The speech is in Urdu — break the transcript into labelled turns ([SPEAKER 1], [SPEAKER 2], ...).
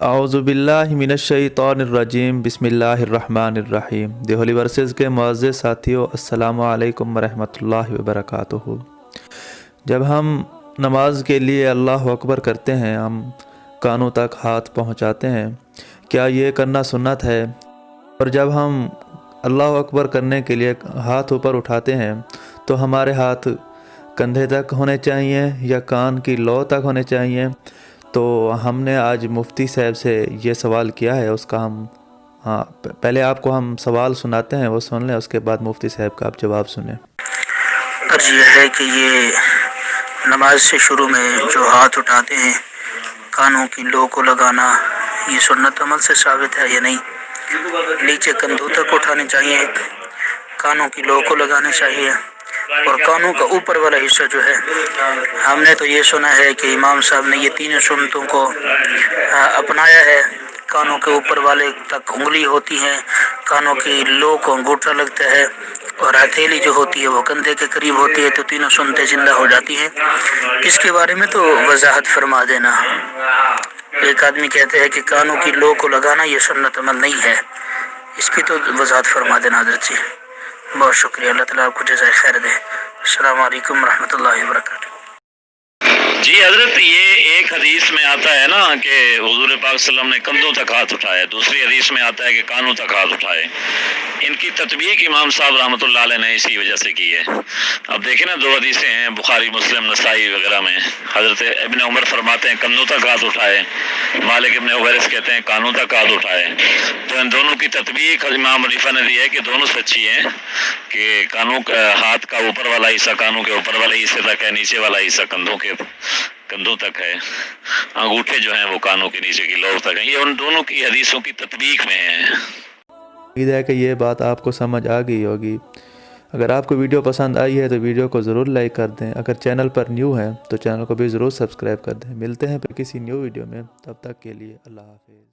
[SPEAKER 1] اعوذ باللہ من الشیطان الرجیم بسم اللہ الرحمن الرحیم دی ہولی ورسز کے معزز ساتھیوں، السلام علیکم ورحمۃ اللہ وبرکاتہ۔ جب ہم نماز کے لیے اللہ اکبر کرتے ہیں، ہم کانوں تک ہاتھ پہنچاتے ہیں، کیا یہ کرنا سنت ہے؟ اور جب ہم اللہ اکبر کرنے کے لیے ہاتھ اوپر اٹھاتے ہیں تو ہمارے ہاتھ کندھے تک ہونے چاہیے یا کان کی لو تک ہونے چاہیے؟ تو ہم نے آج مفتی صاحب سے یہ سوال کیا ہے، اس کا پہلے آپ کو ہم سوال سناتے ہیں، وہ سن لیں، اس کے بعد مفتی صاحب کا آپ جواب سنیں۔
[SPEAKER 2] عرض یہ ہے کہ یہ نماز سے شروع میں جو ہاتھ اٹھاتے ہیں کانوں کی لو کو لگانا، یہ سنت عمل سے ثابت ہے یا نہیں؟ نیچے کندھوں تک اٹھانے چاہیے، کانوں کی لو کو لگانے چاہیے، اور کانوں کا اوپر والا حصہ جو ہے، ہم نے تو یہ سنا ہے کہ امام صاحب نے یہ تینوں سنتوں کو اپنایا ہے۔ کانوں کے اوپر والے تک انگلی ہوتی ہے، کانوں کی لو کو انگوٹھا لگتا ہے، اور ہتھیلی جو ہوتی ہے وہ کندھے کے قریب ہوتی ہے، تو تینوں سنتیں زندہ ہو جاتی ہیں۔ اس کے بارے میں تو وضاحت فرما دینا۔ ایک آدمی کہتے ہیں کہ کانوں کی لو کو لگانا یہ سنت عمل نہیں ہے، اس کی تو وضاحت فرما دینا حضرت جی۔ بہت شکریہ، اللہ تعالیٰ آپ کو جزائے خیر دے۔ السلام علیکم ورحمۃ اللہ وبرکاتہ۔
[SPEAKER 3] جی حضرت، یہ ایک حدیث میں آتا ہے نا کہ حضور پاک صلی اللہ علیہ وسلم نے کندھوں تک ہاتھ اٹھایا، دوسری حدیث میں آتا ہے کہ کانوں تک ہاتھ اٹھائے۔ ان کی تطبیق امام صاحب رحمۃ اللہ علیہ نے اسی وجہ سے کی ہے۔ اب دیکھیں نا، دو حدیثیں ہیں بخاری مسلم نسائی وغیرہ میں، حضرت ابن عمر فرماتے ہیں کندھوں تک ہاتھ اٹھائے، مالک ابن حویرث کہتے ہیں کانوں تک ہاتھ اٹھائے۔ تو ان دونوں کی تطبیق امام حنیفہ نے دی ہے کہ دونوں سچی ہیں، کہ کانوں ہاتھ کا اوپر والا حصہ کانوں کے اوپر والے حصے تک ہے، نیچے والا حصہ کندھوں تک ہے، انگوٹھے جو ہیں وہ کانوں کے نیچے کی لو تک ہیں۔ یہ ان دونوں کی حدیثوں کی تطبیق میں ہیں۔
[SPEAKER 1] امید ہے کہ یہ بات آپ کو سمجھ آ گئی ہوگی۔ اگر آپ کو ویڈیو پسند آئی ہے تو ویڈیو کو ضرور لائک کر دیں، اگر چینل پر نیو ہیں تو چینل کو بھی ضرور سبسکرائب کر دیں۔ ملتے ہیں پھر کسی نیو ویڈیو میں، تب تک کے لیے اللہ حافظ۔